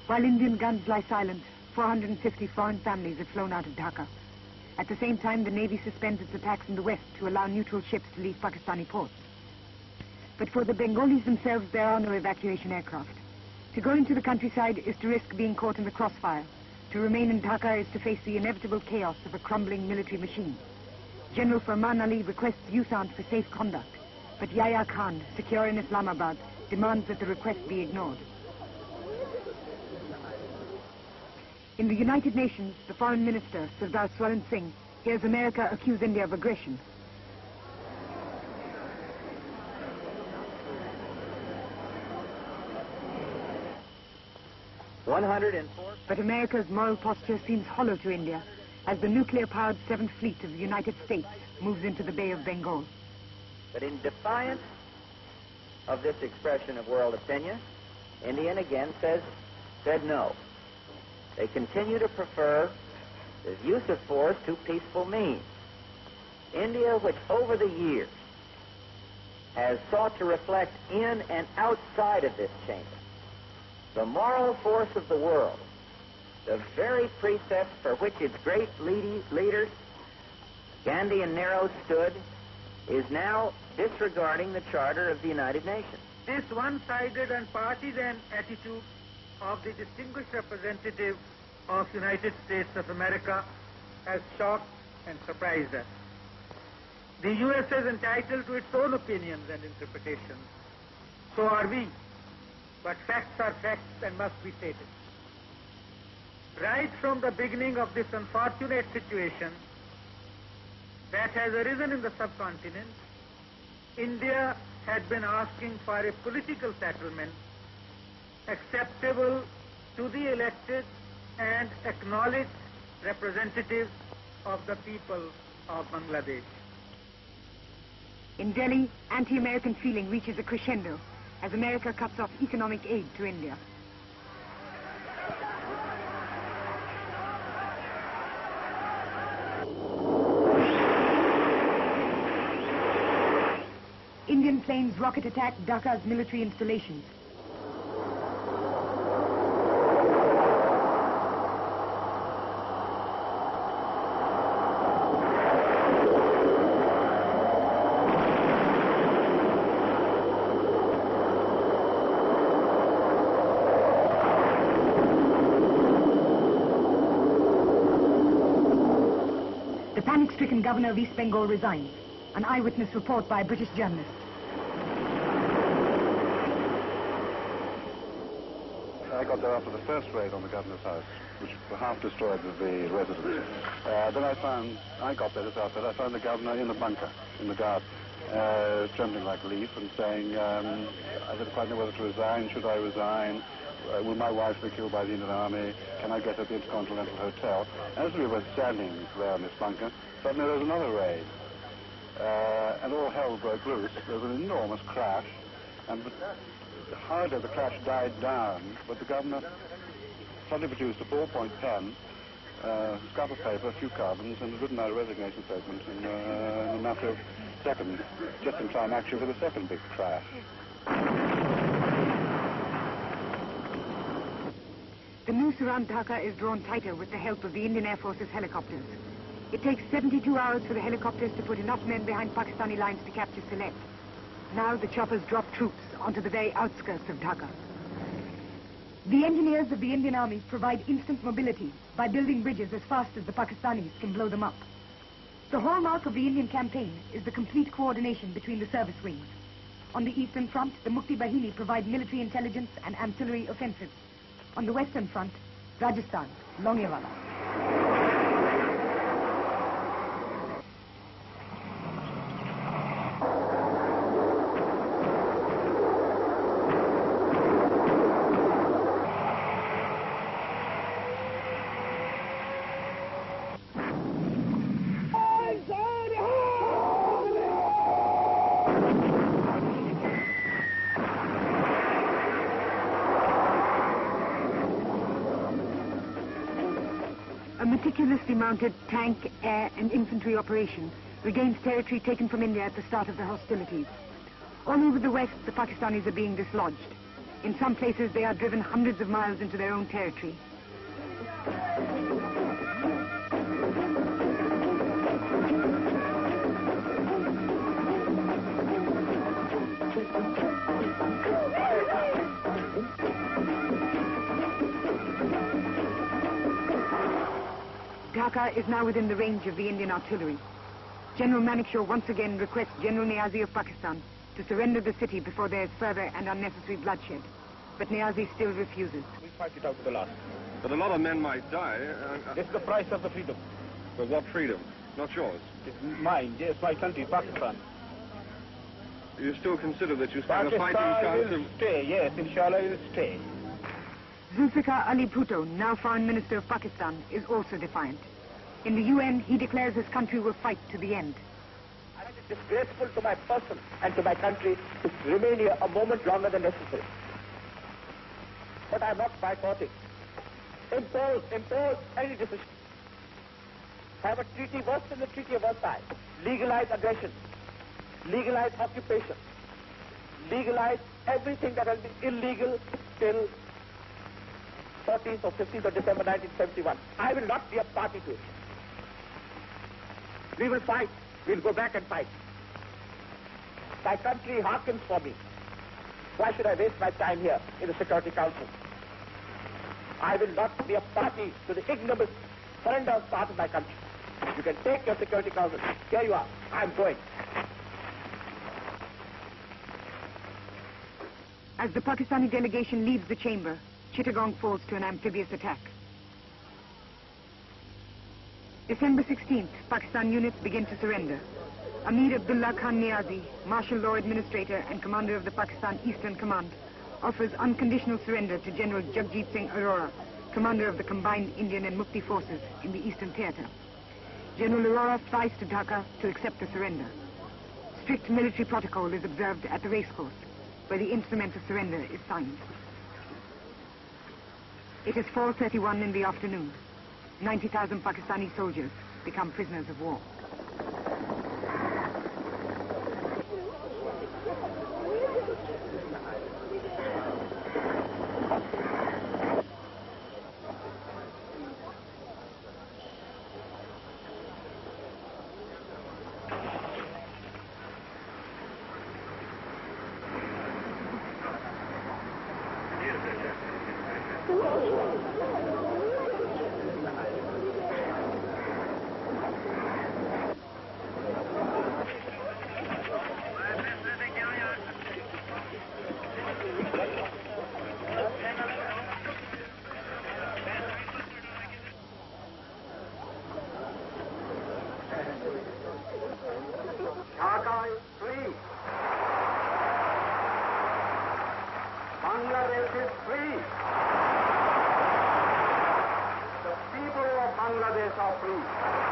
While Indian guns lie silent, 450 foreign families have flown out of Dhaka. At the same time, the Navy suspends its attacks in the west to allow neutral ships to leave Pakistani ports. But for the Bengalis themselves, there are no evacuation aircraft. To go into the countryside is to risk being caught in the crossfire. To remain in Dhaka is to face the inevitable chaos of a crumbling military machine. General Farman Ali requests USANT for safe conduct, but Yahya Khan, secure in Islamabad, demands that the request be ignored. In the United Nations, the Foreign Minister, Sardar Swaran Singh, hears America accuse India of aggression. But America's moral posture seems hollow to India as the nuclear-powered 7th Fleet of the United States moves into the Bay of Bengal. But in defiance of this expression of world opinion, India again said no. They continue to prefer the use of force to peaceful means. India, which over the years has sought to reflect in and outside of this chamber the moral force of the world, the very precepts for which its great leaders, Gandhi and Nehru, stood, is now disregarding the Charter of the United Nations. This one-sided and partisan attitude of the distinguished representative of United States of America has shocked and surprised us. The U.S. is entitled to its own opinions and interpretations. So are we. But facts are facts and must be stated. Right from the beginning of this unfortunate situation that has arisen in the subcontinent, India had been asking for a political settlement acceptable to the elected and acknowledged representatives of the people of Bangladesh. In Delhi, anti-American feeling reaches a crescendo as America cuts off economic aid to India. Indian planes rocket attack Dhaka's military installations. The panic-stricken governor of East Bengal resigns. An eyewitness report by a British journalist. I got there after the first raid on the governor's house, which half destroyed the residence. Then I got there just after that. I found the governor in the bunker, in the guard, trembling like a leaf and saying, I didn't quite know whether to resign. Should I resign? Will my wife be killed by the Indian Army? Can I get at the Intercontinental Hotel? As we were standing there in this bunker, suddenly there was another raid. And all hell broke loose. There was an enormous crash, and hardly the crash died down, but the governor suddenly produced a ballpoint pen, scrap of paper, a few carbons, and had written out a resignation statement in a matter of seconds, just in time actually for the second big crash. The noose around Dhaka is drawn tighter with the help of the Indian Air Force's helicopters. It takes 72 hours for the helicopters to put enough men behind Pakistani lines to capture Sylhet. Now the choppers drop troops onto the very outskirts of Dhaka. The engineers of the Indian Army provide instant mobility by building bridges as fast as the Pakistanis can blow them up. The hallmark of the Indian campaign is the complete coordination between the service wings. On the eastern front, the Mukti Bahini provide military intelligence and ancillary offensives. On the western front, Rajasthan, Longewala. A meticulously mounted tank, air and infantry operation regains territory taken from India at the start of the hostilities. All over the west, the Pakistanis are being dislodged. In some places, they are driven hundreds of miles into their own territory. Dhaka is now within the range of the Indian artillery. General Manekshaw once again requests General Niazi of Pakistan to surrender the city before there is further and unnecessary bloodshed. But Niazi still refuses. We fight it out to the last. But a lot of men might die. It's the price of the freedom. But what freedom? Not yours. It's mine, yes, my country, Pakistan. You still consider that you stand a fighting chance will stay, yes, inshallah it will stay. Zulfikar Ali Bhutto, now Foreign Minister of Pakistan, is also defiant. In the UN, he declares his country will fight to the end. I think it's disgraceful to my person and to my country to remain here a moment longer than necessary. But I'm not boycotting. Impose any decision. Have a treaty worse than the Treaty of Versailles. Legalize aggression. Legalize occupation. Legalize everything that has been illegal till 14th or 15th of December 1971. I will not be a party to it. We will fight. We'll go back and fight. My country hearkens for me. Why should I waste my time here in the Security Council? I will not be a party to the ignominious surrender of part of my country. You can take your Security Council. Here you are. I'm going. As the Pakistani delegation leaves the chamber, Chittagong falls to an amphibious attack. December 16th, Pakistan units begin to surrender. Amir Abdullah Khan Niazi, martial law administrator and commander of the Pakistan Eastern Command, offers unconditional surrender to General Jagjit Singh Arora, commander of the combined Indian and Mukti forces in the Eastern Theatre. General Arora flies to Dhaka to accept the surrender. Strict military protocol is observed at the racecourse, where the instrument of surrender is signed. It is 4:31 in the afternoon. 90,000 Pakistani soldiers become prisoners of war. Dhaka is free. Bangladesh is free. The people of Bangladesh are free.